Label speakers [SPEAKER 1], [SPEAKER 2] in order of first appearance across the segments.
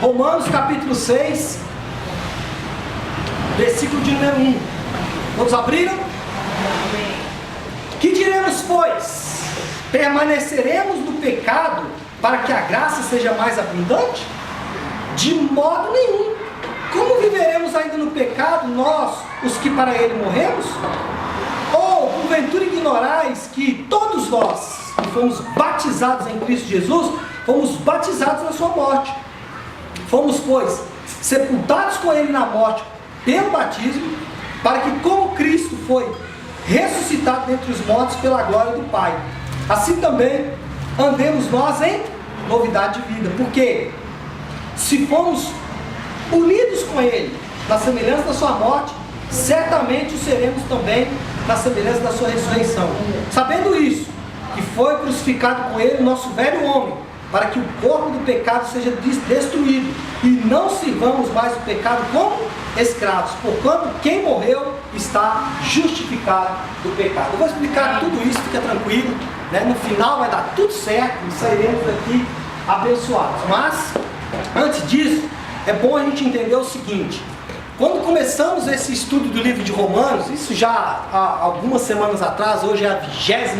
[SPEAKER 1] Romanos capítulo 6, versículo de número 1. Todos abriram? Que diremos, pois? Permaneceremos no pecado para que a graça seja mais abundante? De modo nenhum. Como viveremos ainda no pecado, nós, os que para ele morremos? Ou, porventura, ignorais que todos nós, que fomos batizados em Cristo Jesus, fomos batizados na sua morte? Fomos, pois, sepultados com ele na morte pelo batismo, para que, como Cristo foi ressuscitado dentre os mortos pela glória do Pai, assim também andemos nós em novidade de vida. Porque se fomos unidos com ele na semelhança da sua morte, certamente o seremos também na semelhança da sua ressurreição. Sabendo isso, que foi crucificado com ele o nosso velho homem, para que o corpo do pecado seja destruído, e não sirvamos mais o pecado como escravos, porquanto quem morreu está justificado do pecado. Eu vou explicar tudo isso, fica tranquilo, né? No final vai dar tudo certo e sairemos daqui abençoados. Mas, antes disso, é bom a gente entender o seguinte: quando começamos esse estudo do livro de Romanos, isso já há algumas semanas atrás, hoje é a 22ª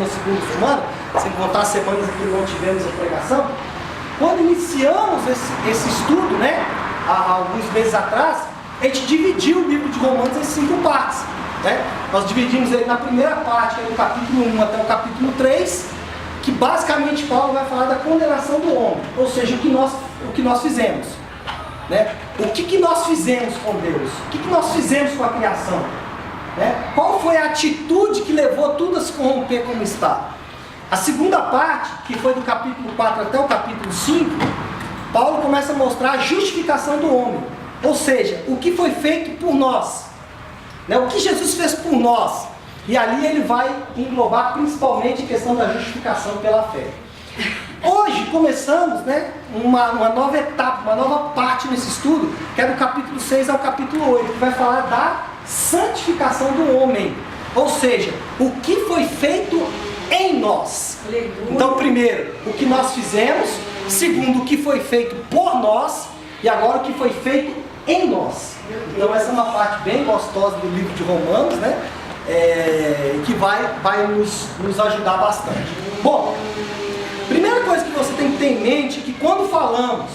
[SPEAKER 1] semana, sem contar as semanas que não tivemos a pregação. Quando iniciamos esse estudo, né, há alguns meses atrás, a gente dividiu o livro de Romanos em 5 partes. Né? Nós dividimos ele na primeira parte, que é do capítulo 1 até o capítulo 3, que basicamente Paulo vai falar da condenação do homem, ou seja, o que nós fizemos. Né? O que nós fizemos com Deus? O que nós fizemos com a criação? Né? Qual foi a atitude que levou tudo a se corromper como está? A segunda parte, que foi do capítulo 4 até o capítulo 5, Paulo começa a mostrar a justificação do homem. Ou seja, o que foi feito por nós. Né? O que Jesus fez por nós. E ali ele vai englobar principalmente a questão da justificação pela fé. Hoje começamos, né, uma nova etapa, uma nova parte nesse estudo, que é do capítulo 6 ao capítulo 8, que vai falar da santificação do homem. Ou seja, o que foi feito em nós. Então, primeiro, o que nós fizemos. Segundo, o que foi feito por nós. E agora, o que foi feito em nós. Então, essa é uma parte bem gostosa do livro de Romanos, né? Que vai nos ajudar bastante. Bom, primeira coisa que você tem que ter em mente é que quando falamos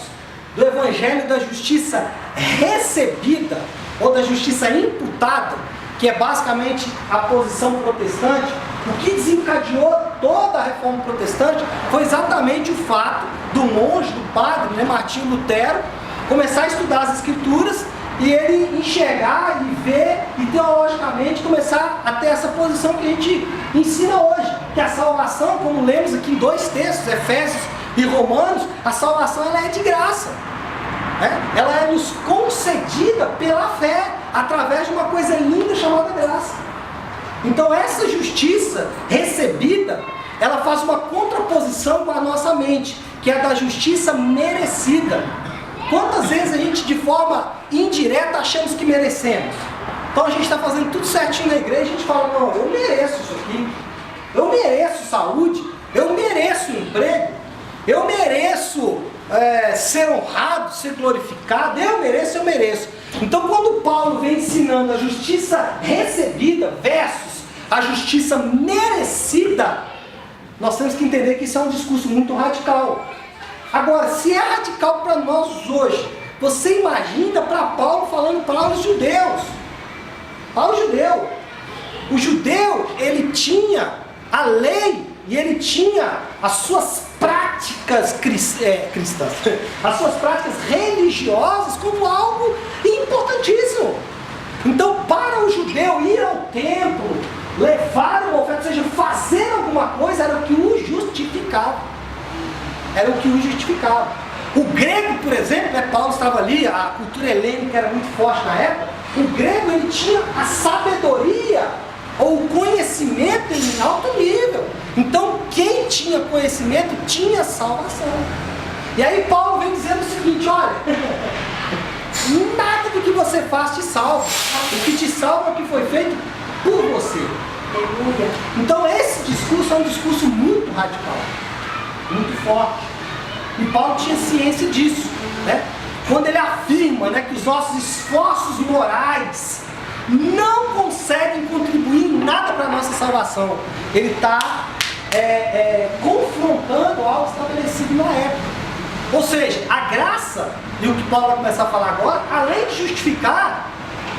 [SPEAKER 1] do Evangelho da justiça recebida, ou da justiça imputada, que é basicamente a posição protestante, o que desencadeou toda a reforma protestante foi exatamente o fato do monge, do padre, né, Martinho Lutero, começar a estudar as Escrituras e ele enxergar e ver e teologicamente começar a ter essa posição que a gente ensina hoje, que a salvação, como lemos aqui em 2 textos, Efésios e Romanos, a salvação ela é de graça, né? Ela é nos concedida pela fé, através de uma coisa linda chamada graça. Então essa justiça recebida, ela faz uma contraposição com a nossa mente, que é a da justiça merecida. Quantas vezes a gente de forma indireta achamos que merecemos? Então a gente está fazendo tudo certinho na igreja, a gente fala, não, eu mereço isso aqui, eu mereço saúde, eu mereço emprego, eu mereço ser honrado, ser glorificado, eu mereço. Então quando Paulo vem ensinando a justiça recebida versus a justiça merecida, nós temos que entender que isso é um discurso muito radical. Agora, se é radical para nós hoje, você imagina para Paulo falando para os judeus. Para o judeu. O judeu, ele tinha a lei e ele tinha as suas práticas cristãs, as suas práticas religiosas como algo importantíssimo. Então, para o judeu ir ao templo, levar uma oferta, ou seja, fazer alguma coisa, era o que o justificava. Era o que o justificava. O grego, por exemplo, né, Paulo estava ali, a cultura helênica era muito forte na época. O grego, ele tinha a sabedoria ou o conhecimento em alto nível. Então, quem tinha conhecimento tinha salvação. E aí Paulo vem dizendo o seguinte, olha, nada do que você faz te salva. O que te salva é o que foi feito por você. Então esse discurso é um discurso muito radical, muito forte. E Paulo tinha ciência disso, né? quando ele afirma, né, que os nossos esforços morais não conseguem contribuir em nada para a nossa salvação. Ele está confrontando algo estabelecido na época. Ou seja, a graça, e o que Paulo vai começar a falar agora, além de justificar,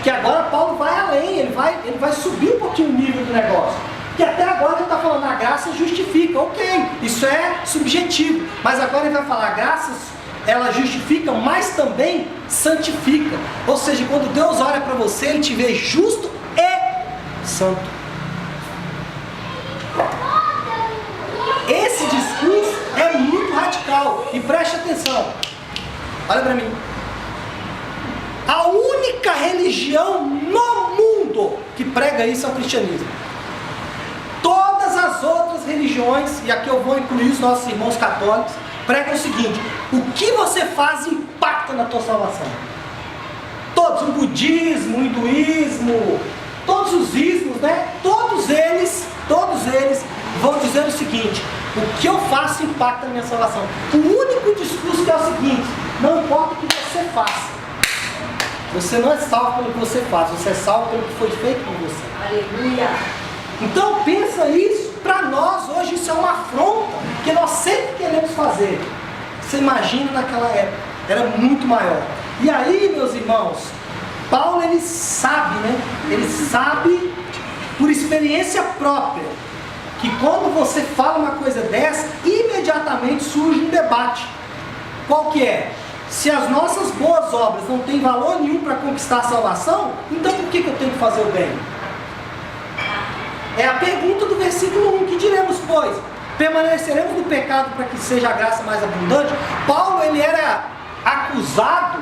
[SPEAKER 1] que agora Paulo vai além, ele vai subir um pouquinho o nível do negócio. Que até agora ele está falando, a graça justifica, ok, isso é subjetivo. Mas agora ele vai falar, a graça, ela justifica, mas também santifica. Ou seja, quando Deus olha para você, Ele te vê justo e santo. Esse discurso é muito radical. E preste atenção, olha para mim. A única religião no mundo que prega isso é o cristianismo. Todas as outras religiões, e aqui eu vou incluir os nossos irmãos católicos, pregam o seguinte: o que você faz impacta na tua salvação. Todos, o budismo, o hinduísmo, todos os ismos, né? Todos eles vão dizer o seguinte: o que eu faço impacta na minha salvação. O único discurso que é o seguinte: não importa o que você faça, você não é salvo pelo que você faz, você é salvo pelo que foi feito por você.
[SPEAKER 2] Aleluia!
[SPEAKER 1] Então pensa isso, para nós hoje isso é uma afronta, que nós sempre queremos fazer. Você imagina naquela época, era muito maior. E aí, meus irmãos, Paulo ele sabe, né? Ele sabe por experiência própria, que quando você fala uma coisa dessa, imediatamente surge um debate. Qual que é? Se as nossas boas obras não têm valor nenhum para conquistar a salvação, então por que eu tenho que fazer o bem? É a pergunta do versículo 1, que diremos, pois? Permaneceremos no pecado para que seja a graça mais abundante? Paulo, ele era acusado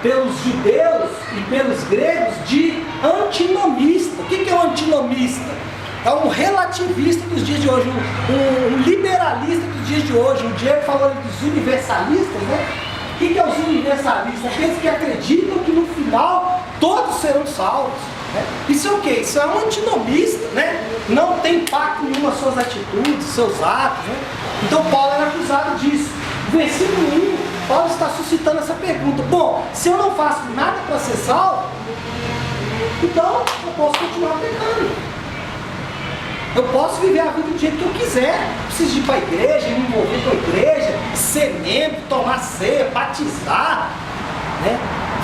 [SPEAKER 1] pelos judeus e pelos gregos de antinomista. O que é um antinomista? É um relativista dos dias de hoje, um liberalista dos dias de hoje. O Diego falou dos universalistas, né? O que é os universalistas? Aqueles que acreditam que no final todos serão salvos. Isso é o que? Isso é um antinomista, né? Não tem impacto nenhum nas suas atitudes, seus atos, né? Então Paulo era acusado disso. Versículo 1, Paulo está suscitando essa pergunta: bom, se eu não faço nada para ser salvo, então eu posso continuar pecando. Eu posso viver a vida do jeito que eu quiser. Não preciso ir para a igreja, me envolver com a igreja, ser membro, tomar ceia, batizar, né?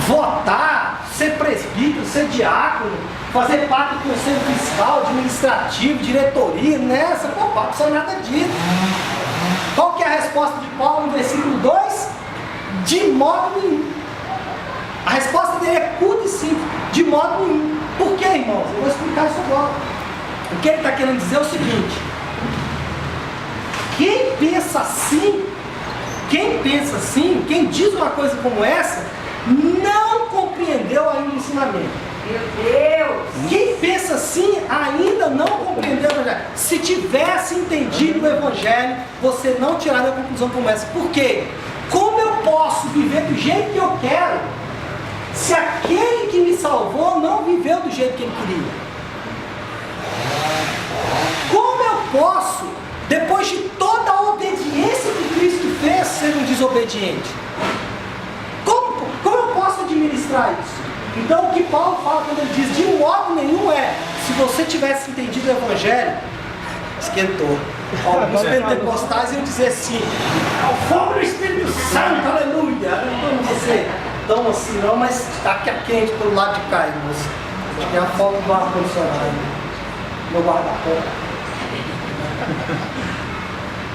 [SPEAKER 1] Votar, ser presbítero, ser diácono, fazer parte do conselho fiscal, administrativo, diretoria, nessa, não precisa nada disso. Qual que é a resposta de Paulo no versículo 2? De modo nenhum. A resposta dele é curta e simples: de modo nenhum. Por quê, irmãos? Eu vou explicar isso agora. O que ele está querendo dizer é o seguinte: quem pensa assim, quem diz uma coisa como essa, não compreendeu ainda o ensinamento.
[SPEAKER 2] Meu Deus!
[SPEAKER 1] Quem pensa assim ainda não compreendeu o Evangelho. Se tivesse entendido o Evangelho, você não tiraria a conclusão como essa. Por quê? Como eu posso viver do jeito que eu quero, se aquele que me salvou não viveu do jeito que ele queria? Como eu posso, depois de toda a obediência que Cristo fez, ser um desobediente? Como eu posso administrar isso? Então o que Paulo fala quando ele diz de modo nenhum é: se você tivesse entendido o Evangelho, esquentou. Alguns pentecostais iam dizer assim: é o fogo do Espírito Santo, aleluia. Não vou ser tão assim não, mas está aqui quente pelo lado de cá, irmãos. Acho que é a falta do ar-condicionado, meu guarda-roupa.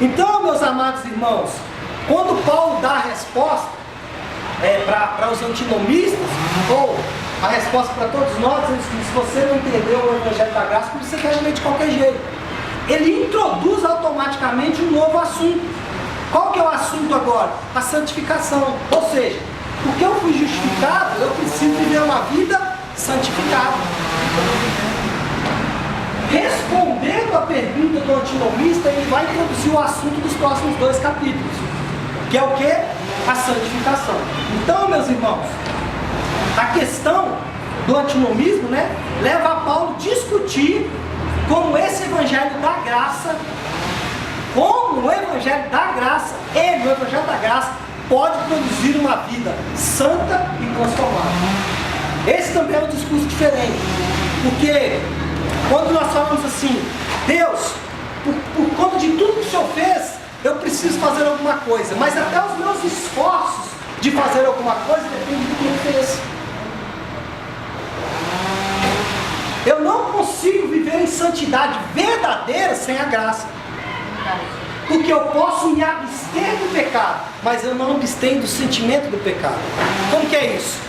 [SPEAKER 1] Então, meus amados irmãos, quando Paulo dá a resposta para os antinomistas, ou a resposta para todos nós, ele diz: se você não entendeu o Evangelho da Graça, você quer viver de qualquer jeito. Ele introduz automaticamente um novo assunto. Qual que é o assunto agora? A santificação. Ou seja, porque eu fui justificado, eu preciso viver uma vida santificada. Respondendo a pergunta do antinomista, ele vai introduzir o assunto dos próximos 2 capítulos, que é o que? A santificação. Então, meus irmãos, a questão do antinomismo, né, leva a Paulo a discutir como esse Evangelho da Graça, como o Evangelho da Graça, ele, o Evangelho da Graça, pode produzir uma vida santa e transformada. Esse também é um discurso diferente, porque quando nós falamos assim, Deus, por conta de tudo que o Senhor fez, eu preciso fazer alguma coisa, mas até os meus esforços de fazer alguma coisa dependem do que Ele fez. Eu não consigo viver em santidade verdadeira sem a graça. Porque eu posso me abster do pecado, mas eu não abstenho do sentimento do pecado. Como que é isso?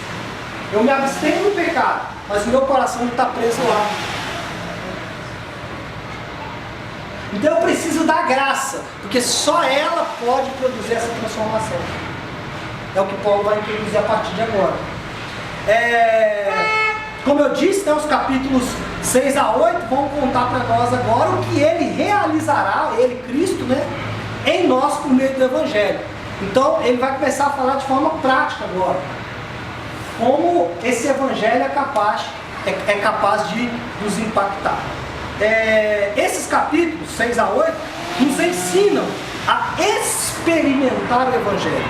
[SPEAKER 1] Eu me abstenho do pecado, mas o meu coração não está preso lá. Então eu preciso da graça, porque só ela pode produzir essa transformação. É o que Paulo vai introduzir a partir de agora. Como eu disse, né, os capítulos 6 a 8 vão contar para nós agora o que ele realizará, ele, Cristo, né, em nós por meio do Evangelho. Então ele vai começar a falar de forma prática agora. Como esse Evangelho é capaz de nos impactar. Esses capítulos 6 a 8 nos ensinam a experimentar o Evangelho,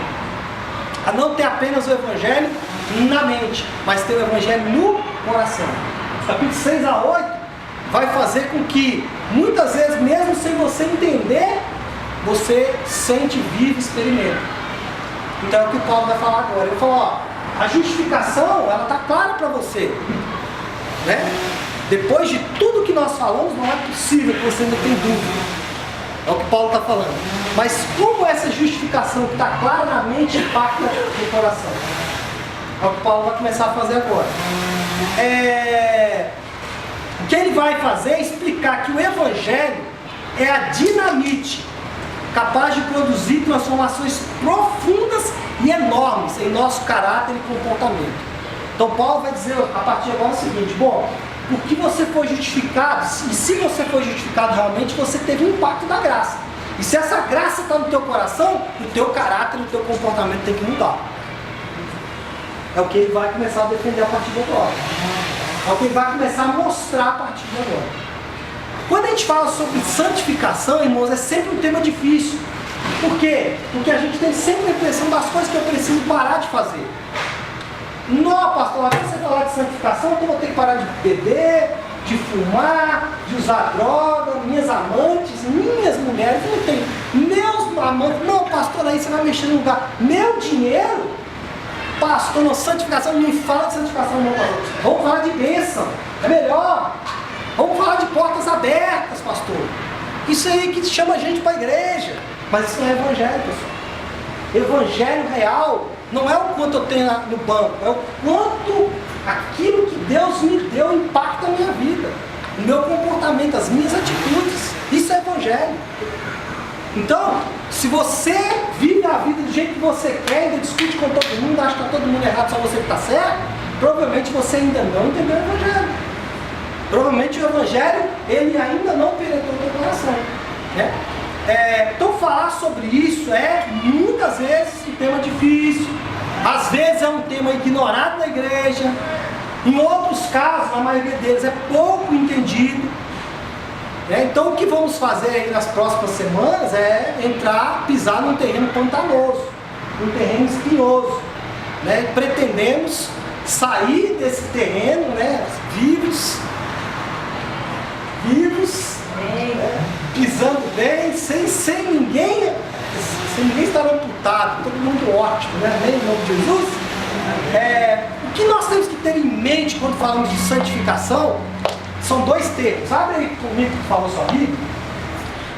[SPEAKER 1] a não ter apenas o Evangelho na mente, mas ter o Evangelho no coração. Os capítulos 6 a 8 vai fazer com que muitas vezes, mesmo sem você entender, você sente, vive, experimenta. Então é o que o Paulo vai falar agora. Ele falou, a justificação, ela está clara para você, né? Depois de tudo que nós falamos, não é possível que você ainda tenha dúvida. É o que Paulo está falando. Mas como essa justificação que está clara na mente impacta no coração? É o que Paulo vai começar a fazer agora. O que ele vai fazer é explicar que o Evangelho é a dinamite capaz de produzir transformações profundas e enormes em nosso caráter e comportamento. Então Paulo vai dizer a partir de agora o seguinte: bom, porque você foi justificado, e se você foi justificado realmente, você teve um impacto da graça. E se essa graça está no teu coração, o teu caráter e o teu comportamento tem que mudar. É o que ele vai começar a defender a partir de agora. É o que ele vai começar a mostrar a partir de agora. Quando a gente fala sobre santificação, irmãos, é sempre um tema difícil. Por quê? Porque a gente tem sempre a impressão das coisas que eu preciso parar de fazer. Não, pastor, agora você falar de santificação, então eu vou ter que parar de beber, de fumar, de usar droga, minhas amantes, minhas mulheres, não tem. Meus amantes, não, pastor, aí você vai mexer no lugar. Meu dinheiro, pastor, não, santificação, não fala de santificação, não, pastor. Vamos falar de bênção, é melhor. Vamos falar de portas abertas, pastor. Isso aí que chama a gente para a igreja. Mas isso não é evangelho, pessoal. Evangelho real não é o quanto eu tenho no banco, é o quanto aquilo que Deus me deu impacta a minha vida, o meu comportamento, as minhas atitudes. Isso é evangelho. Então, se você vive a vida do jeito que você quer, ainda discute com todo mundo, acha que está todo mundo errado, só você que está certo, provavelmente você ainda não entendeu o evangelho. Provavelmente o Evangelho, ele ainda não penetrou no teu coração, né? Então falar sobre isso é muitas vezes um tema difícil, às vezes é um tema ignorado na igreja, em outros casos, na maioria deles, é pouco entendido, né? Então o que vamos fazer aí nas próximas semanas é pisar num terreno pantanoso, num terreno espinhoso, né? Pretendemos sair desse terreno, né, vivos, né, pisando bem, sem ninguém estar amputado, todo mundo ótimo, né? Em nome de Jesus. O que nós temos que ter em mente quando falamos de santificação são dois termos. Abre aí comigo que falou sua Bíblia,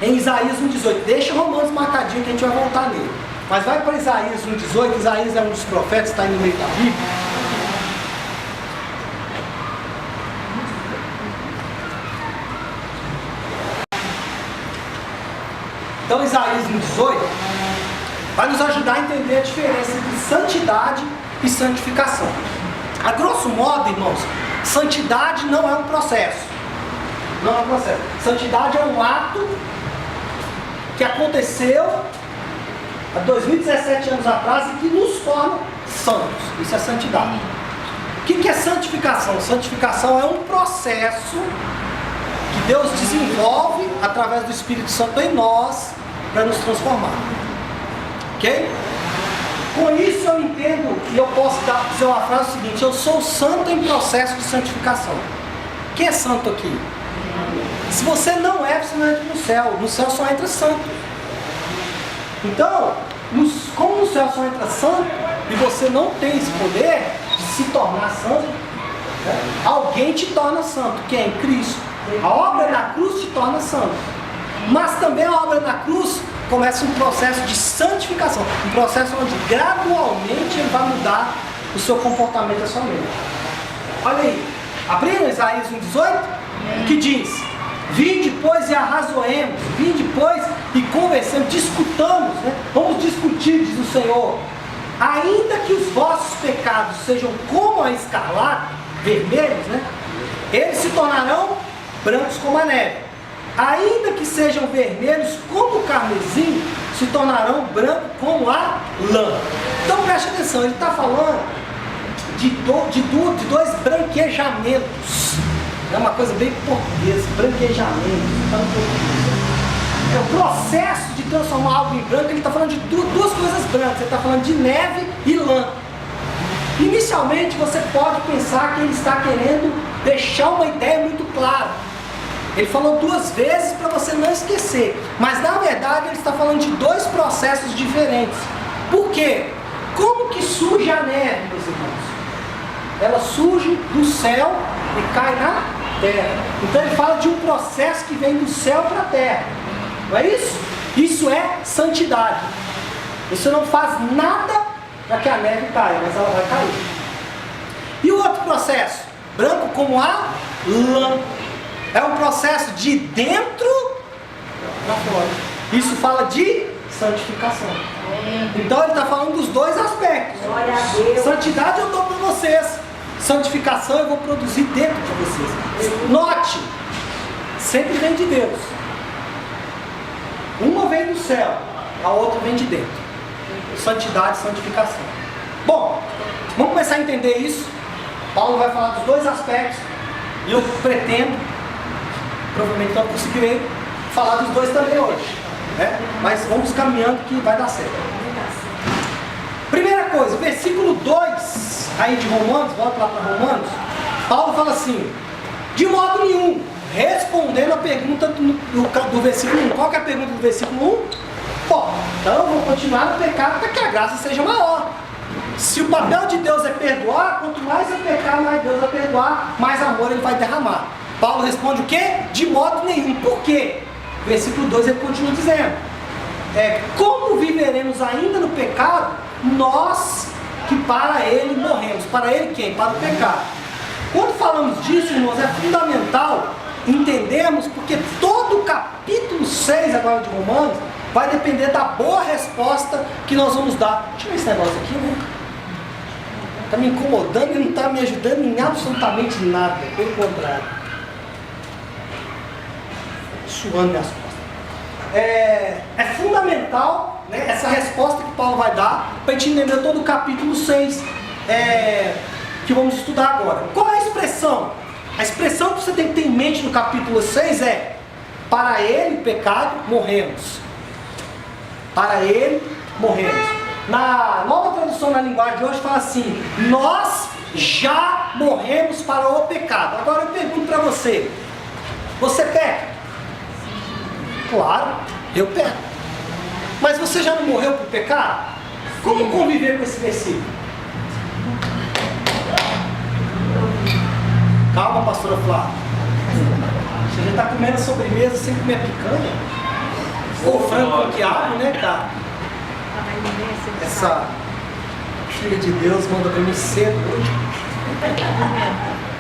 [SPEAKER 1] em Isaías 1,18. Deixa Romanos marcadinho que a gente vai voltar nele. Mas vai para Isaías 1,18. Isaías é um dos profetas, está aí no meio da Bíblia. Então Isaías 1,18 vai nos ajudar a entender a diferença entre santidade e santificação. A grosso modo, irmãos, santidade não é um processo. Não é um processo. Santidade é um ato que aconteceu há 2017 anos atrás e que nos torna santos. Isso é santidade. O que é santificação? Santificação é um processo que Deus desenvolve através do Espírito Santo em nós para nos transformar. Ok? Com isso eu entendo e eu posso dizer uma frase seguinte: eu sou santo em processo de santificação. Quem é santo aqui? Se você não é, você não entra no céu. No céu só entra santo. Então, como no céu só entra santo e você não tem esse poder de se tornar santo, né? Alguém te torna santo. Quem? Cristo. A obra na cruz te torna santo. Mas também a obra na cruz começa um processo de santificação, um processo onde gradualmente ele vai mudar o seu comportamento, a sua mente. Olha aí, abrindo Isaías 1,18, que diz: vinde, pois, e arrazoemos, vinde, pois, e conversemos, discutamos, né? Vamos discutir, diz o Senhor. Ainda que os vossos pecados sejam como a escarlate, vermelhos, né? Eles se tornarão brancos como a neve. Ainda que sejam vermelhos como o carmesim, se tornarão brancos como a lã. Então preste atenção, ele está falando de dois branquejamentos. É uma coisa bem portuguesa, branquejamento. É o processo de transformar algo em branco. Ele está falando de duas coisas brancas. Ele está falando de neve e lã. Inicialmente você pode pensar que ele está querendo deixar uma ideia muito clara. Ele falou duas vezes para você não esquecer. Mas na verdade ele está falando de dois processos diferentes. Por quê? Como que surge a neve, meus irmãos? Ela surge do céu e cai na terra. Então ele fala de um processo que vem do céu para a terra. Não é isso? Isso é santidade. Você não faz nada para que a neve caia, mas ela vai cair. E o outro processo? Branco como a lã. É um processo de dentro para fora. Isso fala de santificação. Então ele está falando dos dois aspectos.
[SPEAKER 2] Glória a Deus.
[SPEAKER 1] Santidade eu dou para vocês. Santificação eu vou produzir dentro de vocês. Note, sempre vem de Deus. Uma vem do céu, a outra vem de dentro. Santidade e santificação. Bom, vamos começar a entender isso. Paulo vai falar dos dois aspectos. E eu pretendo, provavelmente não conseguirei falar dos dois também hoje, né? Mas vamos caminhando que vai dar certo. Primeira coisa, versículo 2 aí de Romanos, volta lá para Romanos. Paulo fala assim: de modo nenhum, respondendo a pergunta do versículo 1. Qual que é a pergunta do versículo 1? Bom, então eu vou continuar no pecado para que a graça seja maior. Se o papel de Deus é perdoar, quanto mais eu pecar, mais Deus vai perdoar, mais amor ele vai derramar. Paulo responde o quê? De modo nenhum. Por quê? Versículo 2 ele continua dizendo: como viveremos ainda no pecado, nós que para ele morremos. Para ele quem? Para o pecado. Quando falamos disso, irmãos, é fundamental entendermos, porque todo o capítulo 6 agora de Romanos vai depender da boa resposta que nós vamos dar. Deixa eu ver esse negócio aqui, né? Está me incomodando e não está me ajudando em absolutamente nada. Pelo contrário. Suando minhas costas. É fundamental, né, essa resposta que Paulo vai dar para a gente entender todo o capítulo 6 que vamos estudar agora. Qual é a expressão? A expressão que você tem que ter em mente no capítulo 6 é: para ele, pecado, morremos. Para ele, morremos. Na nova tradução na linguagem de hoje fala assim: nós já morremos para o pecado. Agora eu pergunto para você: você peca? Claro, eu peco. Mas você já não morreu por pecado? Como conviver com esse versículo? Calma, pastora Flávia. Você já está comendo a sobremesa sem comer a picanha? Ou frango com quiabo, né, cara? Essa filha de Deus manda para mim cedo hoje.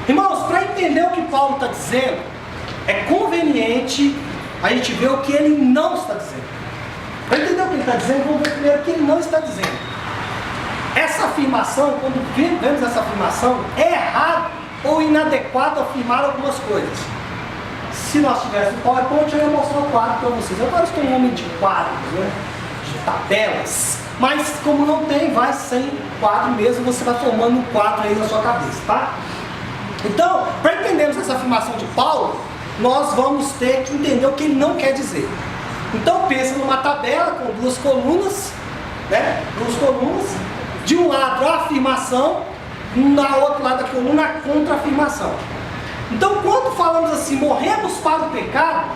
[SPEAKER 1] Irmãos, para entender o que Paulo está dizendo, é conveniente a gente ver o que ele não está dizendo. Para entender o que ele está dizendo, vamos ver primeiro o que ele não está dizendo. Essa afirmação, quando vemos essa afirmação, é errado ou inadequado afirmar algumas coisas. Se nós tivéssemos PowerPoint, eu ia mostrar o quadro para vocês. Agora estou um homem de quadros, né? De tabelas. Mas como não tem, vai sem quadro mesmo, você vai formando um quadro aí na sua cabeça, tá? Então, para entendermos essa afirmação de Paulo, nós vamos ter que entender o que ele não quer dizer. Então pensa numa tabela com duas colunas, né? Duas colunas, De um lado a afirmação, na outro lado da coluna a contra-afirmação. Então quando falamos assim, morremos para o pecado,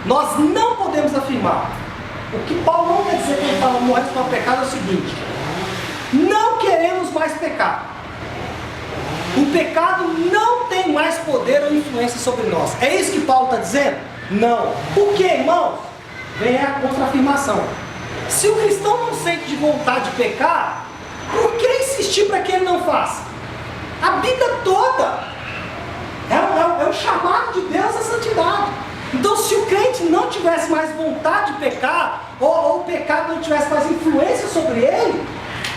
[SPEAKER 1] nós não podemos afirmar. O que Paulo não quer dizer quando ele fala morremos para o pecado é o seguinte: não queremos mais pecar. O pecado não tem mais poder ou influência sobre nós. É isso que Paulo está dizendo? Não. Por quê, irmãos? Vem a contra-afirmação. Se o cristão não sente de vontade de pecar, por que insistir para que ele não faça? A Bíblia toda é um chamado de Deus à santidade. Então, se o crente não tivesse mais vontade de pecar, ou o pecado não tivesse mais influência sobre ele,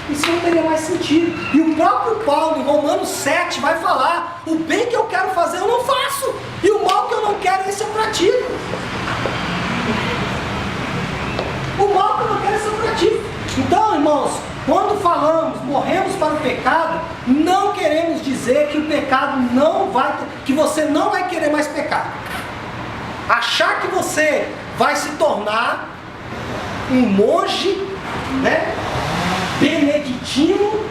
[SPEAKER 1] isso não teria mais sentido. E o próprio Paulo, em Romanos 7, vai falar: o bem que eu quero fazer eu não faço, e o mal que eu não quero, esse eu pratico. O mal que eu não quero, esse eu pratico. Então, irmãos, quando falamos morremos para o pecado, não queremos dizer que o pecado não vai, que você não vai querer mais pecar. Achar que você vai se tornar um monge, né, beneditino,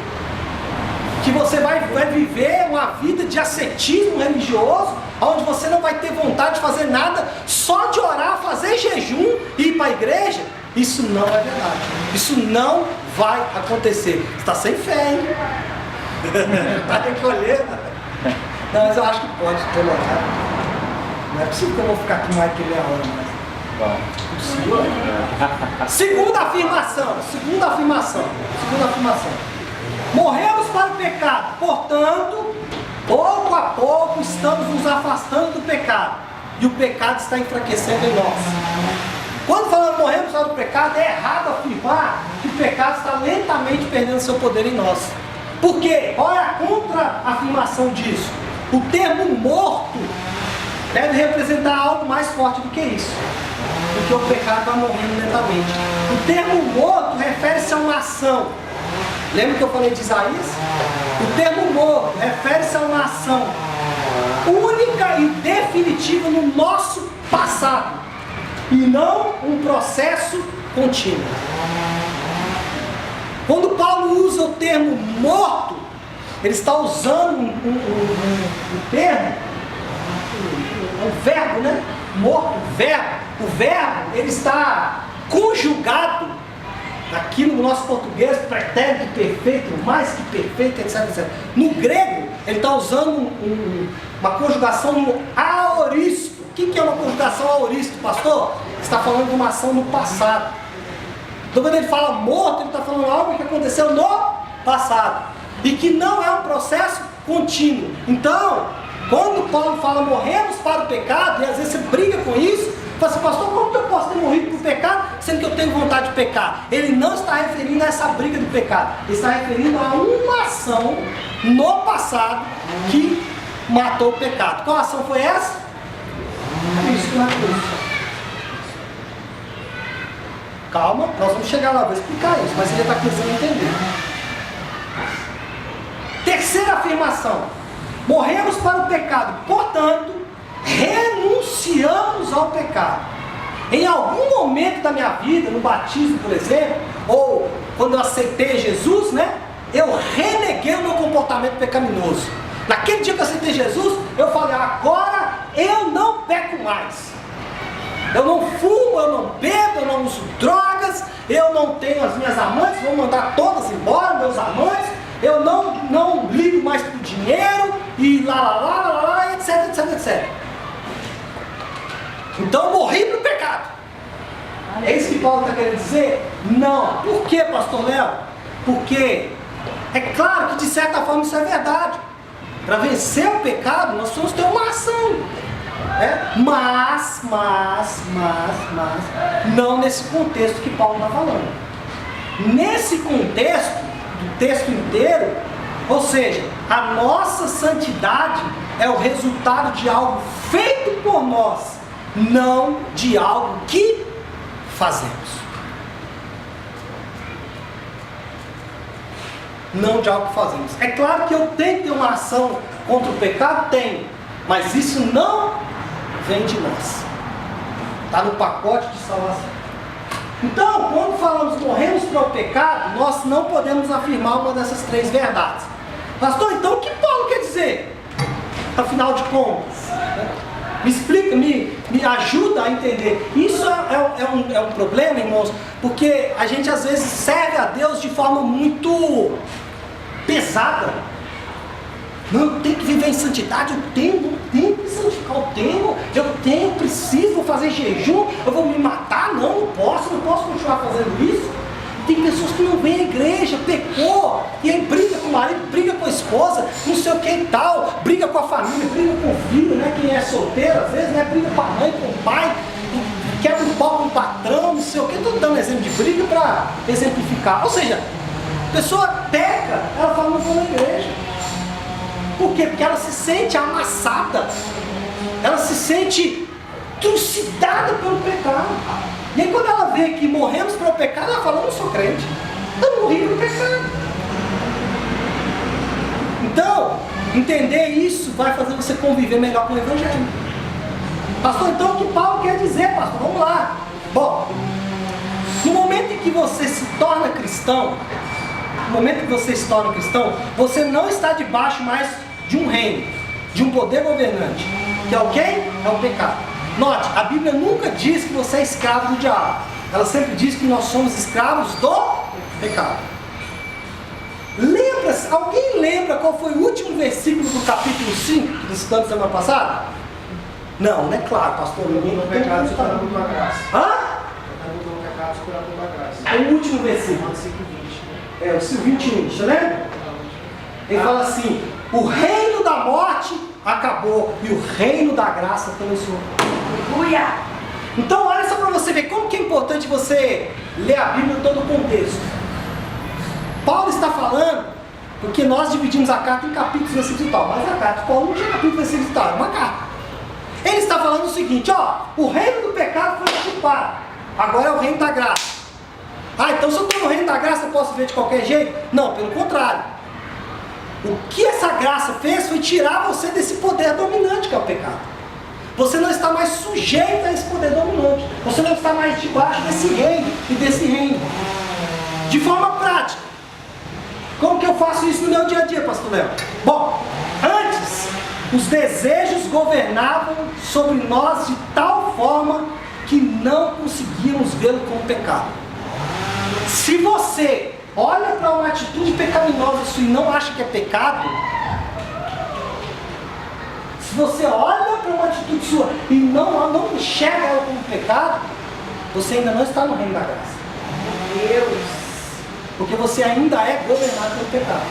[SPEAKER 1] que você vai viver uma vida de ascetismo religioso, onde você não vai ter vontade de fazer nada, só de orar, fazer jejum e ir para a igreja. Isso não é verdade. Isso não vai acontecer. Você está sem fé, hein? Está recolhendo. Não, mas eu acho que pode tolerar. Não é possível que eu vou ficar aqui mais que meia hora mais. Segunda afirmação. Morremos para o pecado, portanto, pouco a pouco estamos nos afastando do pecado, e o pecado está enfraquecendo em nós. Quando falamos morremos para o pecado, é errado afirmar que o pecado está lentamente perdendo seu poder em nós. Por quê? Qual é a contra-afirmação disso? O termo morto deve representar algo mais forte do que isso, porque o pecado vai morrendo lentamente. O termo morto refere-se a uma ação. Lembra que eu falei de Isaías? O termo morto refere-se a uma ação única e definitiva no nosso passado, e não um processo contínuo. Quando Paulo usa o termo morto, ele está usando um termo, um verbo, né? Morto, verbo. O verbo, ele está conjugado aqui no nosso português, pretérito perfeito, mais que perfeito, etc, etc. No grego, ele está usando uma conjugação no aoristo. O que é uma conjugação aoristo, pastor? Está falando de uma ação no passado. Então quando ele fala morto, ele está falando algo que aconteceu no passado, e que não é um processo contínuo. Então, quando Paulo fala morremos para o pecado, e às vezes você briga com isso, fala assim: pastor, como que eu posso ter morrido por pecado, sendo que eu tenho vontade de pecar? Ele não está referindo a essa briga do pecado, ele está referindo a uma ação no passado que matou o pecado. Qual ação foi essa? Cristo na cruz. Calma, nós vamos chegar lá, vou explicar isso, mas ele está precisando entender. Terceira afirmação: morremos para o pecado, portanto, renunciamos ao pecado. Em algum momento da minha vida, no batismo, por exemplo, ou quando eu aceitei Jesus, né, eu reneguei o meu comportamento pecaminoso. Naquele dia que eu aceitei Jesus, eu falei: agora eu não peco mais. Eu não fumo, eu não bebo, eu não uso drogas, eu não tenho as minhas amantes, vou mandar todas embora, meus amantes, eu não ligo mais para o dinheiro, e lá, etc, etc, etc. Então eu morri para o pecado. É isso que Paulo está querendo dizer? Não. Por que, pastor Léo? Porque é claro que de certa forma isso é verdade. Para vencer o pecado, nós precisamos ter uma ação. Mas, não nesse contexto que Paulo está falando. Nesse contexto, do texto inteiro, ou seja, a nossa santidade é o resultado de algo feito por nós, não de algo que fazemos. Não de algo que fazemos. É claro que eu tenho que ter uma ação contra o pecado, tenho, mas isso não vem de nós. Está no pacote de salvação. Então, quando falamos morremos para o pecado, nós não podemos afirmar uma dessas três verdades. Pastor, então o que Paulo quer dizer? Afinal de contas, me explica, me ajuda a entender. Isso é um problema, irmãos, porque a gente às vezes serve a Deus de forma muito pesada. Não, eu tenho que viver em santidade, eu tenho que santificar, eu preciso fazer jejum, eu vou me matar, não posso continuar fazendo isso. Tem pessoas que não vêm à igreja, pecou, e aí briga com o marido, briga com a esposa, não sei o que e tal, briga com a família, briga com o filho, né? Quem é solteiro, às vezes, né? Briga com a mãe, com o pai, quebra o pau com o patrão, não sei o que. Estou dando exemplo de briga para exemplificar. Ou seja, a pessoa peca, ela fala, não vou na igreja. Por quê? Porque ela se sente amassada, ela se sente trucidada pelo pecado. E aí quando ela vê que morremos pelo pecado, ela fala, eu não sou crente, eu morri pelo pecado. Então, entender isso vai fazer você conviver melhor com o Evangelho. Pastor, então o que Paulo quer dizer, pastor? Vamos lá. Bom, no momento em que você se torna cristão, você não está debaixo mais de um reino, de um poder governante, que é o quê? É o pecado. Note, a Bíblia nunca diz que você é escravo do diabo. Ela sempre diz que nós somos escravos do pecado. Lembra-se, alguém lembra qual foi o último versículo do capítulo 5 que nós estudamos semana passada? Não é claro, pastor. Ninguém
[SPEAKER 3] O pecado superado pela graça.
[SPEAKER 1] Hã?
[SPEAKER 3] O pecado superado pela graça.
[SPEAKER 1] É o último versículo. É o 21, você lembra? Ele fala assim, o reino da morte acabou e o reino da graça começou.
[SPEAKER 2] Aleluia!
[SPEAKER 1] Então olha só para você ver como que é importante você ler a Bíblia em todo o contexto. Paulo está falando, porque nós dividimos a carta em capítulos, versículos e tal, mas a carta de Paulo não tinha capítulo, versículos e tal, é uma carta. Ele está falando o seguinte, ó, o reino do pecado foi extirpado, agora é o reino da graça. Ah, então se eu estou no reino da graça eu posso ver de qualquer jeito? Não, pelo contrário. O que essa graça fez foi tirar você desse poder dominante que é o pecado. Você não está mais sujeito a esse poder dominante. Você não está mais debaixo desse reino e desse reino. De forma prática. Como que eu faço isso no meu dia a dia, pastor Léo? Bom, antes, os desejos governavam sobre nós de tal forma que não conseguíamos vê-lo como pecado. Se você olha para uma atitude pecaminosa sua e não acha que é pecado, se você olha para uma atitude sua e não enxerga ela como pecado, você ainda não está no reino da graça.
[SPEAKER 2] Meu Deus!
[SPEAKER 1] Porque você ainda é governado pelo pecado.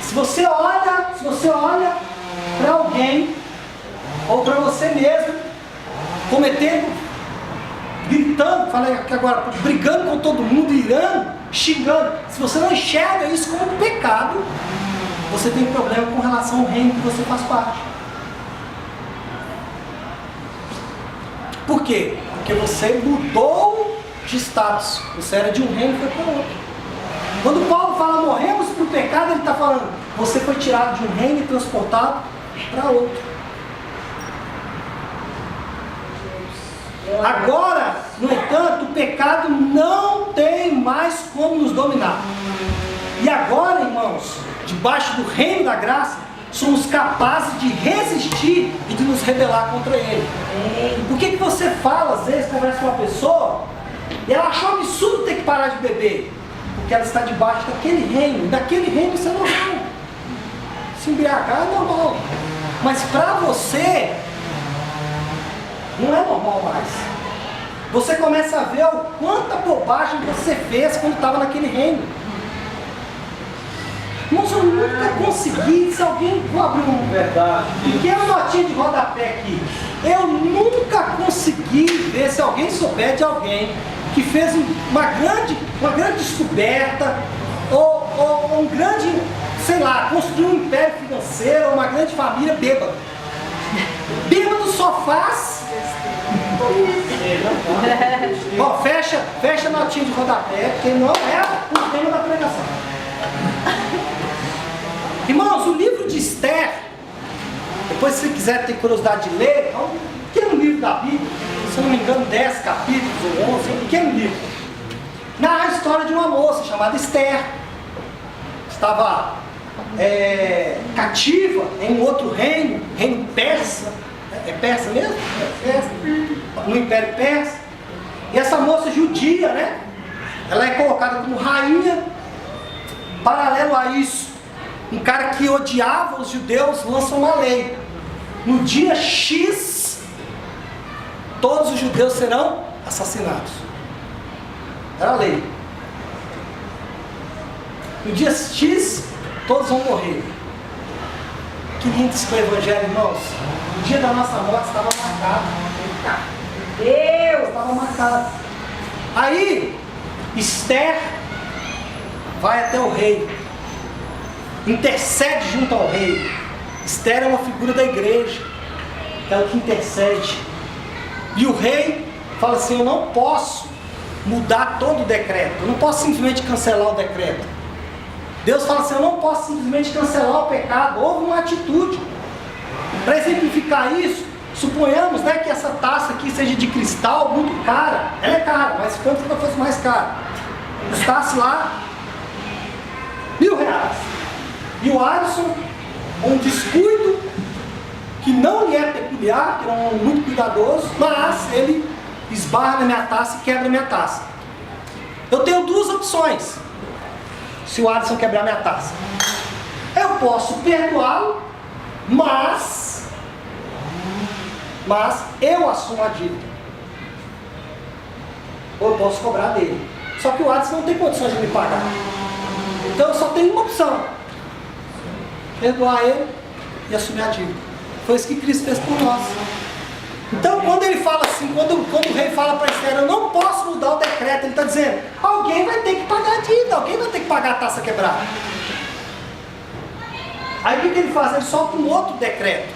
[SPEAKER 1] Se você olha para alguém, ou para você mesmo, gritando, falei aqui agora, brigando com todo mundo, irando, xingando. Se você não enxerga isso como pecado, você tem problema com relação ao reino que você faz parte. Por quê? Porque você mudou de status. Você era de um reino e foi para outro. Quando Paulo fala morremos para o pecado, ele está falando, você foi tirado de um reino e transportado para outro. Agora, no entanto, o pecado não tem mais como nos dominar. E agora, irmãos, debaixo do reino da graça, somos capazes de resistir e de nos rebelar contra ele. Por que você fala, às vezes, conversa com uma pessoa e ela achou absurdo ter que parar de beber? Porque ela está debaixo daquele reino. E naquele reino isso é normal. Se embriagar é normal. Mas para você, não é normal mais. Você começa a ver o quanta bobagem você fez quando estava naquele reino. Irmãos, eu nunca consegui, se alguém... Vou abrir uma pequena notinha de rodapé aqui. Eu nunca consegui ver, se alguém souber de alguém que fez uma grande descoberta, ou um grande, sei lá, construiu um império financeiro, ou uma grande família bêbado. Bêbado só faz... Bom, fecha a notinha de rodapé, porque não é o tema da pregação. Irmãos, o livro de Esther, depois se você quiser ter curiosidade de ler, é um pequeno livro da Bíblia, se eu não me engano, 10 capítulos ou 11, é um pequeno livro. Narra a história de uma moça chamada Esther. Estava cativa em um outro reino, reino persa. É persa mesmo? É persa. No Império Persa. E essa moça judia, né? Ela é colocada como rainha. Paralelo a isso, um cara que odiava os judeus lança uma lei. No dia X, todos os judeus serão assassinados. Era a lei. No dia X, todos vão morrer. Que lindo esse evangelho, irmãos. O dia da nossa morte estava marcado.
[SPEAKER 2] Deus!
[SPEAKER 1] Estava marcado. Aí, Esther vai até o rei. Intercede junto ao rei. Esther é uma figura da igreja. Aquela que intercede. E o rei fala assim, eu não posso mudar todo o decreto. Eu não posso simplesmente cancelar o decreto. Deus fala assim, eu não posso simplesmente cancelar o pecado. Houve uma atitude. Para exemplificar isso, suponhamos, né, que essa taça aqui seja de cristal, muito cara. Ela é cara, mas quanto que ela fosse mais cara? Custasse lá R$1.000. E o Alisson, um descuido que não lhe é peculiar, que não é muito cuidadoso, mas ele esbarra na minha taça e quebra a minha taça. Eu tenho duas opções. Se o Alisson quebrar minha taça, eu posso perdoá-lo, mas eu assumo a dívida. Ou eu posso cobrar dele. Só que o Alisson não tem condições de me pagar. Então eu só tenho uma opção: perdoar ele e assumir a dívida. Foi isso que Cristo fez por nós. Então quando ele fala assim, quando o rei fala para Esther, eu não posso mudar o decreto, ele está dizendo, alguém vai ter que pagar a dívida, alguém vai ter que pagar a taça quebrada. Aí o que ele faz? Ele solta um outro decreto.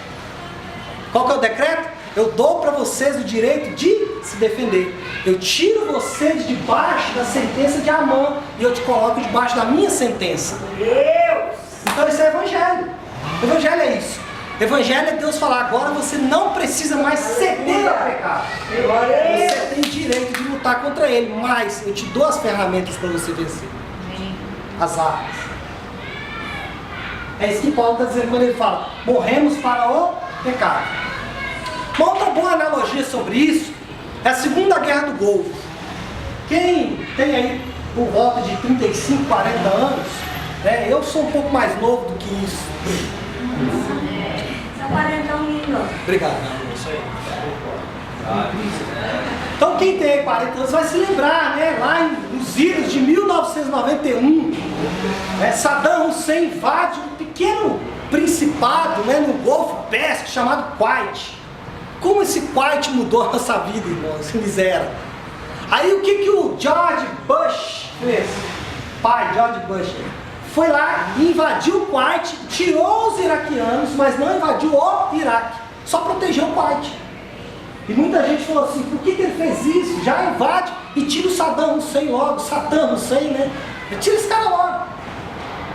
[SPEAKER 1] Qual que é o decreto? Eu dou para vocês o direito de se defender. Eu tiro você de debaixo da sentença de Amã e eu te coloco debaixo da minha sentença.
[SPEAKER 2] Deus!
[SPEAKER 1] Então isso é evangelho. Evangelho é isso. Evangelho é Deus falar, agora você não precisa mais ceder ao pecado. Você tem direito de lutar contra ele, mas eu te dou as ferramentas para você vencer. As armas. É isso que Paulo está dizendo quando ele fala, morremos para o pecado. Uma outra boa analogia sobre isso é a Segunda Guerra do Golfo. Quem tem aí por volta de 35, 40 anos, né, eu sou um pouco mais novo do que isso.
[SPEAKER 2] São 40 minutos.
[SPEAKER 1] Obrigado. Então quem tem 40 anos vai se lembrar, né? Lá nos idos de 1991, né, Saddam Hussein invade um pequeno principado, né, no Golfo Pérsico chamado Kuwait. Como esse Kuwait mudou a nossa vida, irmãos, que miséria. Aí o que o George Bush fez? Pai, George Bush, foi lá e invadiu o Kuwait, tirou os iraquianos, mas não invadiu o Iraque, só protegeu o Kuwait. E muita gente falou assim, por que ele fez isso? Já invade e tira o Saddam Hussein logo, Saddam Hussein, né? Tira esse cara logo.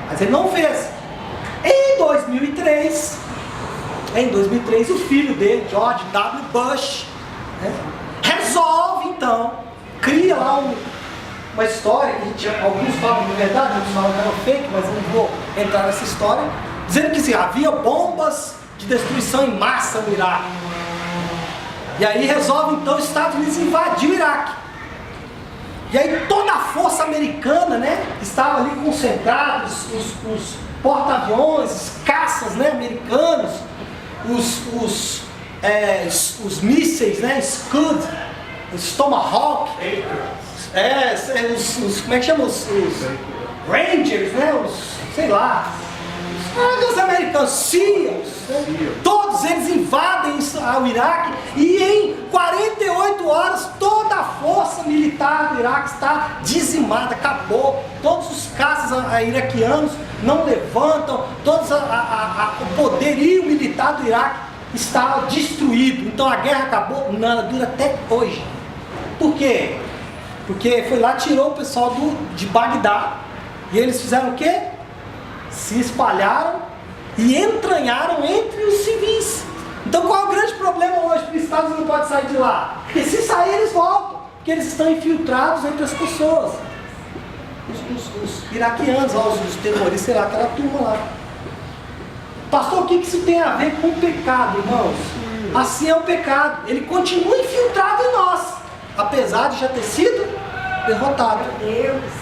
[SPEAKER 1] Mas ele não fez. Em 2003, o filho dele, George W. Bush, né, resolve então, cria lá uma história que alguns falam de verdade, outros falam que era fake, mas eu não vou entrar nessa história, dizendo que assim, havia bombas de destruição em massa no Iraque. E aí resolve então os Estados Unidos invadir o Iraque. E aí toda a força americana, né, estava ali concentrada, os porta-aviões, os caças, né, americanos, os mísseis, né, Scud, os Tomahawk, como é que chama? Os Rangers, né, sei lá, os americanos, SEALs, né? Todos eles invadem o Iraque e em 48 horas toda a força militar do Iraque está dizimada, acabou. Todos os caças iraquianos não levantam, o poderio militar do Iraque está destruído. Então a guerra acabou? Não, ela dura até hoje. Por quê? Porque foi lá, tirou o pessoal de Bagdá e eles fizeram o quê? Se espalharam e entranharam entre os civis. Então qual é o grande problema hoje para Estados Unidos não podem sair de lá? Porque se sair, eles voltam. Porque eles estão infiltrados entre as pessoas. Os iraquianos, lá, os terroristas, sei lá, aquela turma lá. Pastor, o que isso tem a ver com o pecado, irmãos? Assim é o pecado. Ele continua infiltrado em nós, apesar de já ter sido derrotado.
[SPEAKER 2] Meu Deus.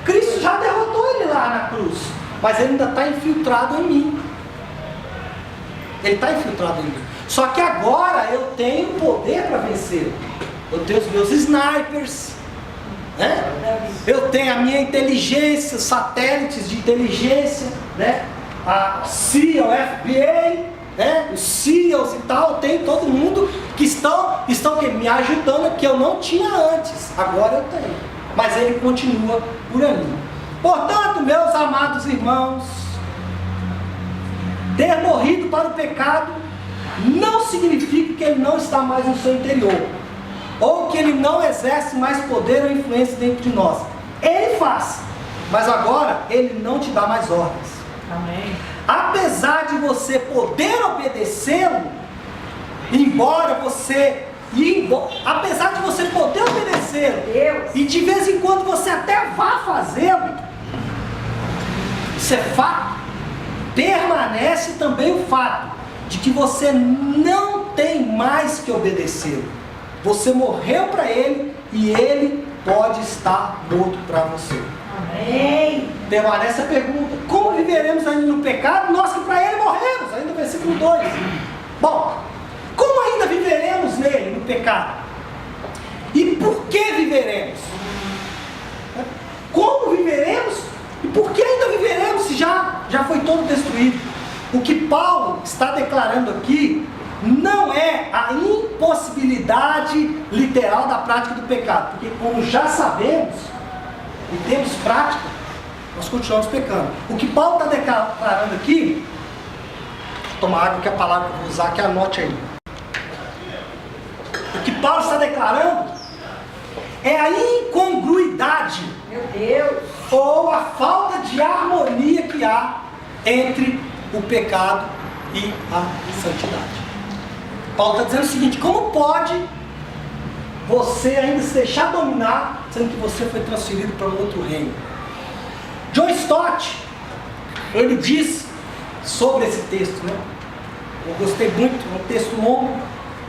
[SPEAKER 1] Cristo já derrotou ele lá na cruz, mas ele ainda está infiltrado em mim. Ele está infiltrado em mim. Só que agora eu tenho poder para vencer. Eu tenho os meus snipers, né? Eu tenho a minha inteligência, satélites de inteligência, né? A CIA, o FBI, né? Os SEALs e tal. Eu tenho todo mundo que estão me ajudando, que eu não tinha antes. Agora eu tenho. Mas ele continua por ali. Portanto, meus amados irmãos, ter morrido para o pecado não significa que ele não está mais no seu interior, ou que ele não exerce mais poder ou influência dentro de nós. Ele faz, mas agora ele não te dá mais ordens.
[SPEAKER 2] Amém.
[SPEAKER 1] Apesar de você poder obedecê-lo, apesar de você poder obedecê-lo, e de vez em quando você até vá fazê-lo, isso é fato. Permanece também o fato de que você não tem mais que obedecê-lo. Você morreu para ele e ele pode estar morto para você.
[SPEAKER 2] Amém.
[SPEAKER 1] Permanece a pergunta: como viveremos ainda no pecado, nós que para ele morremos? Ainda versículo 2. Bom, como ainda viveremos nele, no pecado? E por que viveremos? Como viveremos? E por que ainda viveremos se já foi todo destruído? O que Paulo está declarando aqui não é a impossibilidade literal da prática do pecado, porque como já sabemos e temos prática, nós continuamos pecando. O que Paulo está declarando aqui, vou tomar água, que é a palavra que eu vou usar, que anote aí. O que Paulo está declarando é a incongruidade,
[SPEAKER 2] Meu Deus.
[SPEAKER 1] ou a falta de harmonia que há entre o pecado e a santidade. Paulo está dizendo o seguinte: como pode você ainda se deixar dominar, sendo que você foi transferido para um outro reino? John Stott, ele diz sobre esse texto, né? Eu gostei muito, é um texto longo,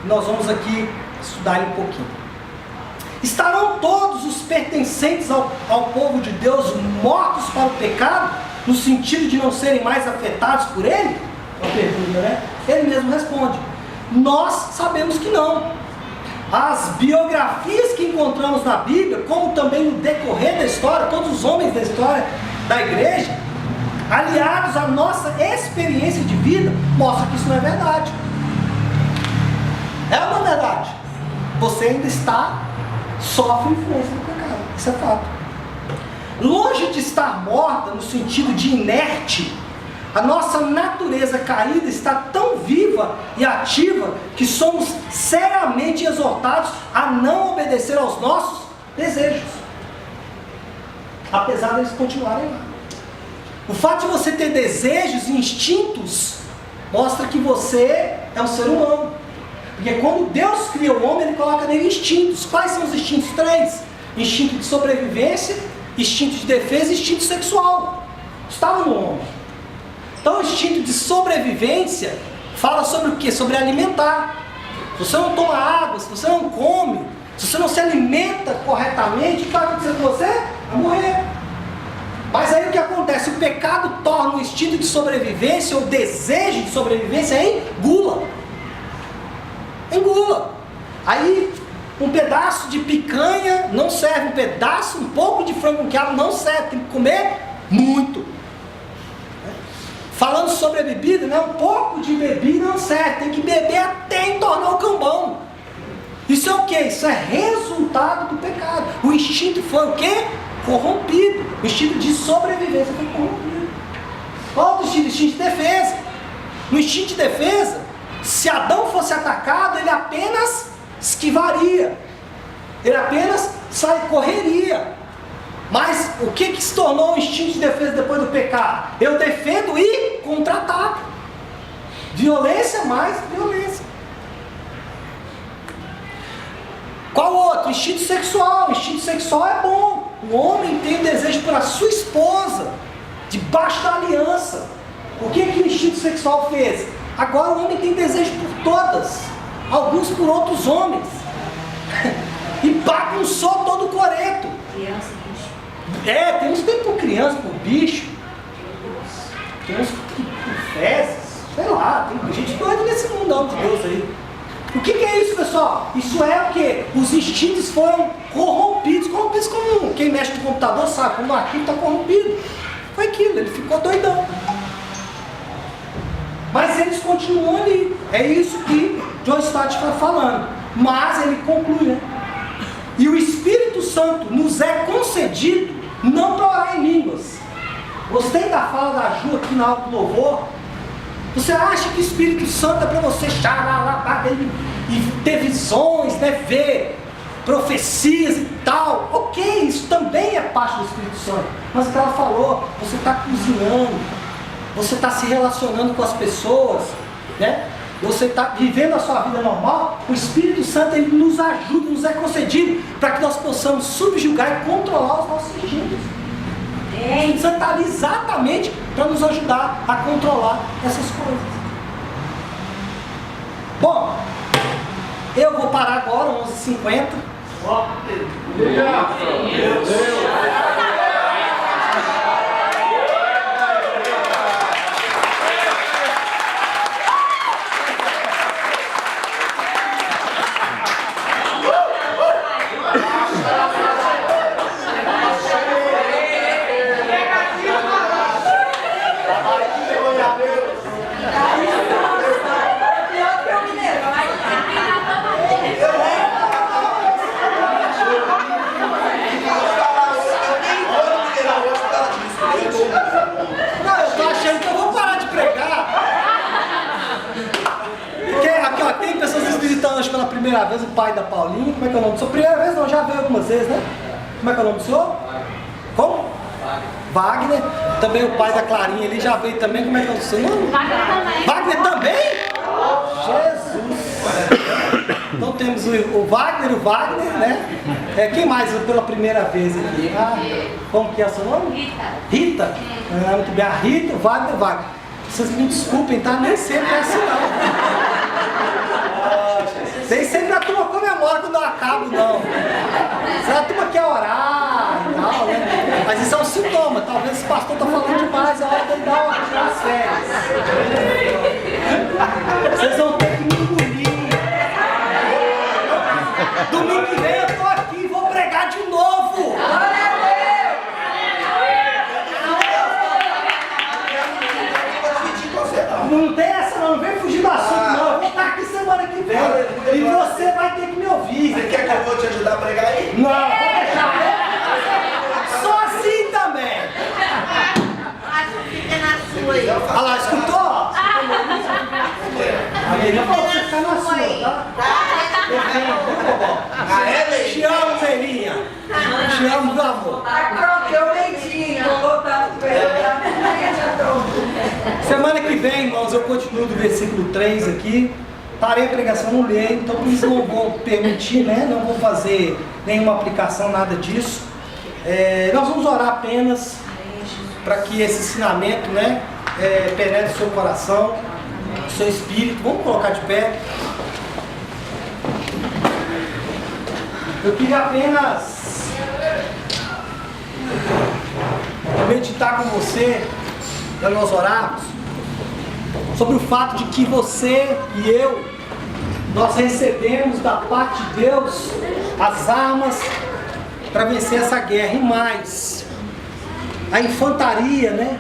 [SPEAKER 1] nós vamos aqui estudar ele um pouquinho. Estarão todos os pertencentes ao povo de Deus mortos para o pecado, no sentido de não serem mais afetados por ele? Uma pergunta, né? Ele mesmo responde: nós sabemos que não. As biografias que encontramos na Bíblia, como também no decorrer da história, todos os homens da história da igreja, aliados à nossa experiência de vida, mostram que isso não é verdade. É uma verdade. Você ainda sofre influência do pecado. Isso é fato. Longe de estar morta no sentido de inerte, a nossa natureza caída está tão viva e ativa que somos seriamente exortados a não obedecer aos nossos desejos, apesar deles continuarem lá. O fato de você ter desejos e instintos mostra que você é um ser humano. Porque quando Deus cria o homem, Ele coloca nele instintos. Quais são os instintos? 3. Instinto de sobrevivência, instinto de defesa e instinto sexual. Estava no homem. Então o instinto de sobrevivência fala sobre o quê? Sobre alimentar. Se você não toma água, se você não come, se você não se alimenta corretamente, o que vai acontecer com você? Vai morrer. Mas aí o que acontece? O pecado torna o instinto de sobrevivência, ou desejo de sobrevivência, em gula. Engula. Aí um pedaço de picanha não serve, um pouco de frango com quiabo não serve, tem que comer muito. Falando sobre a bebida, né? Um pouco de bebida não serve, tem que beber até entornar o cambão. Isso é o que? Isso é resultado do pecado. O instinto foi o que? Corrompido. O instinto de sobrevivência foi corrompido. Qual o instinto? O instinto de defesa. No instinto de defesa, se Adão fosse atacado, ele apenas esquivaria. Ele apenas correria. Mas o que se tornou o instinto de defesa depois do pecado? Eu defendo e contra-ataco. Violência mais violência. Outro, instinto sexual. Instinto sexual é bom. O homem tem desejo pela sua esposa, debaixo da aliança. O que o instinto sexual fez? Agora o homem tem desejo por todas, alguns por outros homens. E bagunçou todo o coreto.
[SPEAKER 2] Criança, bicho.
[SPEAKER 1] Tem uns que tem por criança, por bicho. Tem uns por fezes. Sei lá, tem gente doida nesse mundão de Deus aí. O que é isso, pessoal? Isso é o quê? Os instintos foram corrompidos. Corrompidos como quem mexe no computador sabe, quando o arquivo está corrompido. Foi aquilo, ele ficou doidão. Mas eles continuam ali. É isso que John Stott está falando. Mas ele conclui, né? E o Espírito Santo nos é concedido não para orar em línguas. Gostei da fala da Ju aqui na aula do louvor. Você acha que o Espírito Santo é para você e ter visões, né? Ver profecias e tal? Ok, isso também é parte do Espírito Santo. Mas o que ela falou, você está cozinhando, você está se relacionando com as pessoas, né? Você está vivendo a sua vida normal. O Espírito Santo ele nos ajuda, nos é concedido para que nós possamos subjugar e controlar os nossos instintos. O Espírito Santo está ali exatamente para nos ajudar a controlar essas coisas. Bom, eu vou parar agora, 11h50. Não, eu tô achando que eu vou parar de pregar. Porque aqui, ó, tem pessoas visitando hoje pela primeira vez, o pai da Paulinha. Como é que é o nome do senhor? Primeira vez não, já veio algumas vezes, né? Como é que é o nome do senhor? Como? Wagner. Também o pai da Clarinha, ele já veio também. Como é que é o seu nome?
[SPEAKER 4] Wagner também.
[SPEAKER 1] Wagner também? Jesus! Então temos o Wagner, né? Quem mais pela primeira vez aqui? Como que é o seu nome?
[SPEAKER 4] Rita.
[SPEAKER 1] Rita? Muito bem, a Rita, o Wagner. Vocês me desculpem, tá? Nem sempre é assim não. Nem sempre a turma comemora quando eu acabo, não. A turma quer orar e tal, né? Mas isso é um sintoma. Talvez esse pastor tá falando demais, é hora dele dar umas férias. Vocês vão ter que me engolir. Domingo que vem eu tô aqui e vou pregar de novo. Não tem essa não vem fugir do assunto não. Eu vou estar aqui semana que vem. E você vai ter que me ouvir.
[SPEAKER 3] Você quer que eu vou te ajudar a pregar aí?
[SPEAKER 1] Não, vou deixar. Só assim também.
[SPEAKER 4] Fica na sua aí.
[SPEAKER 1] Olha lá, escutou? A menina falou pra você ficar na sua, tá? Te amo, Zelinha. Te amo, meu amor. Semana que vem, irmãos, eu continuo do versículo 3 aqui. Parei a pregação, não leio, então por isso não vou permitir, né? Não vou fazer nenhuma aplicação, nada disso. Nós vamos orar apenas para que esse ensinamento, né, penetre o seu coração, o seu espírito. Vamos colocar de pé. Eu queria apenas meditar com você, para nós orarmos, sobre o fato de que você e eu, nós recebemos da parte de Deus as armas para vencer essa guerra. E mais, a infantaria, né?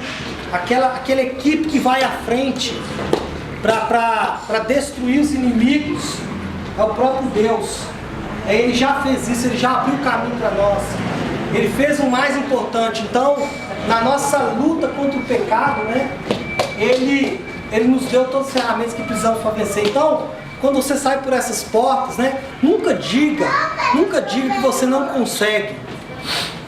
[SPEAKER 1] Aquela equipe que vai à frente para destruir os inimigos, é o próprio Deus. Ele já fez isso, ele já abriu o caminho para nós. Ele fez o mais importante. Então, na nossa luta contra o pecado, né? Ele nos deu todas as ferramentas que precisamos para vencer. Então, quando você sai por essas portas, né? Nunca diga que você não consegue.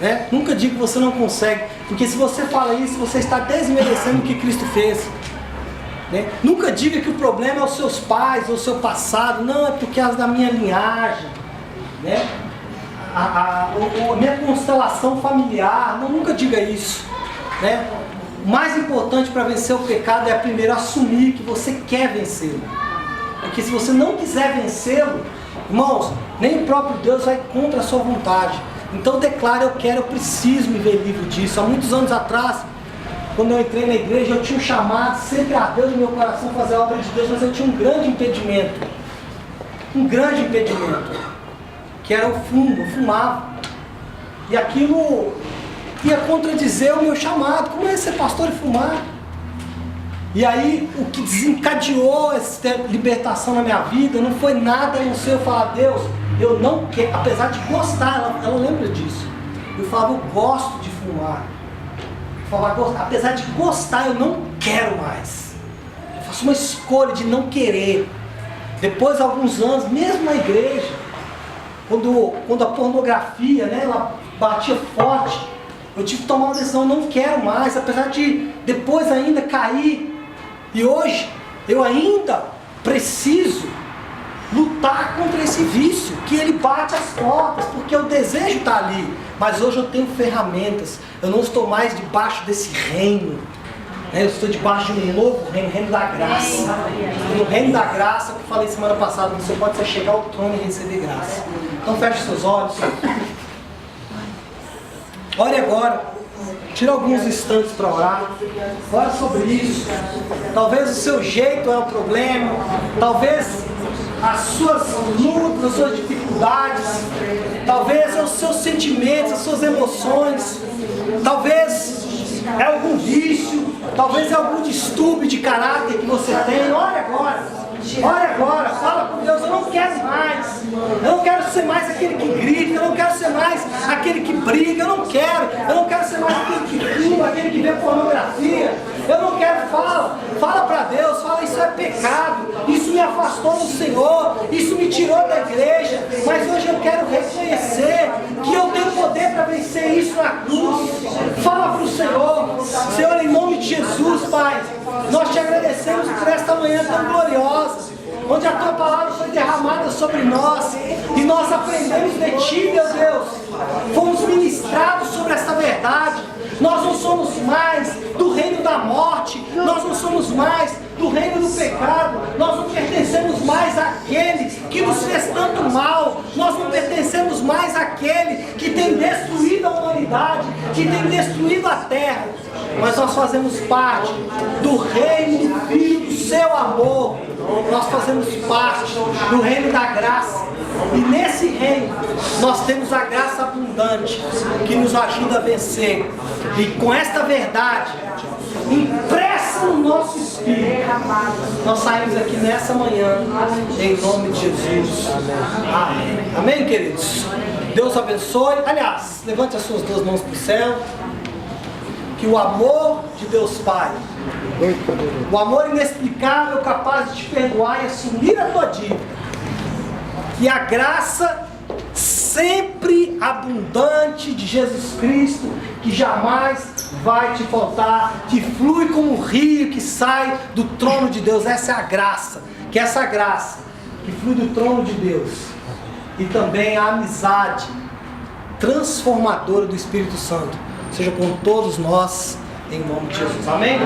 [SPEAKER 1] Né? Nunca diga que você não consegue. Porque se você fala isso, você está desmerecendo o que Cristo fez. Né? Nunca diga que o problema é os seus pais ou o seu passado. Não, é por causa da minha linhagem. Né? a minha constelação familiar. Não, nunca diga isso, né? O mais importante para vencer o pecado é primeiro assumir que você quer vencê-lo. Porque se você não quiser vencê-lo, irmãos, nem o próprio Deus vai contra a sua vontade. Então declare: eu quero, eu preciso me ver livre disso. Há muitos anos atrás, quando eu entrei na igreja, eu tinha um chamado, sempre ardeu no meu coração fazer a obra de Deus, mas eu tinha um grande impedimento, que era o fumo. Eu fumava, e aquilo ia contradizer o meu chamado. Como é ser pastor e fumar? E aí, o que desencadeou essa libertação na minha vida não foi nada a não ser eu falar: Deus, eu não quero, apesar de gostar, ela lembra disso. Eu falava: eu gosto de fumar. Eu falava: apesar de gostar, eu não quero mais. Eu faço uma escolha de não querer. Depois de alguns anos, mesmo na igreja, quando a pornografia, né, ela batia forte, eu tive que tomar uma decisão: eu não quero mais, apesar de depois ainda cair. E hoje eu ainda preciso lutar contra esse vício, que ele bate as portas, porque o desejo está ali. Mas hoje eu tenho ferramentas. Eu não estou mais debaixo desse reino, né? Eu estou debaixo de um novo reino, o reino da graça. No reino da graça, que eu falei semana passada, você pode chegar ao trono e receber graça. Então feche seus olhos. Ore agora. Tira alguns instantes para orar. Ora sobre isso. Talvez o seu jeito é o problema. Talvez as suas lutas, as suas dificuldades. Talvez é os seus sentimentos, as suas emoções. Talvez é algum vício. Talvez é algum distúrbio de caráter que você tem. Ore agora. Ore agora, fala com Deus: eu não quero mais. Eu não quero ser mais aquele que grita. Eu não quero ser mais aquele que briga. Eu não quero ser mais aquele que fuma, aquele que vê pornografia. Eu não quero. Fala para Deus, fala: isso é pecado, isso me afastou do Senhor, isso me tirou da igreja, mas hoje eu quero reconhecer que eu tenho poder para vencer isso na cruz. Fala para o Senhor: Senhor, em nome de Jesus, Pai, nós te agradecemos por esta manhã tão gloriosa, onde a Tua palavra foi derramada sobre nós, e nós aprendemos de Ti, meu Deus. Fomos ministrados sobre esta verdade. Nós não somos mais do reino da morte, nós não somos mais do reino do pecado, nós não pertencemos mais àquele que nos fez tanto mal, nós não pertencemos mais àquele que tem destruído a humanidade, que tem destruído a terra, mas nós fazemos parte do reino do Filho do seu amor. Nós fazemos parte do reino da graça, e nesse reino nós temos a graça abundante que nos ajuda a vencer. E com esta verdade impressa no nosso espírito, nós saímos aqui nessa manhã em nome de Jesus. Amém. Amém, queridos? Deus abençoe. Aliás, levante as suas duas mãos para o céu. Que o amor de Deus Pai, o amor inexplicável, capaz de te perdoar e assumir a tua dívida, que a graça sempre abundante de Jesus Cristo, que jamais vai te faltar, que flui como um rio que sai do trono de Deus. Essa é a graça, que essa graça que flui do trono de Deus, e também a amizade transformadora do Espírito Santo, seja com todos nós, em nome de Jesus. Amém?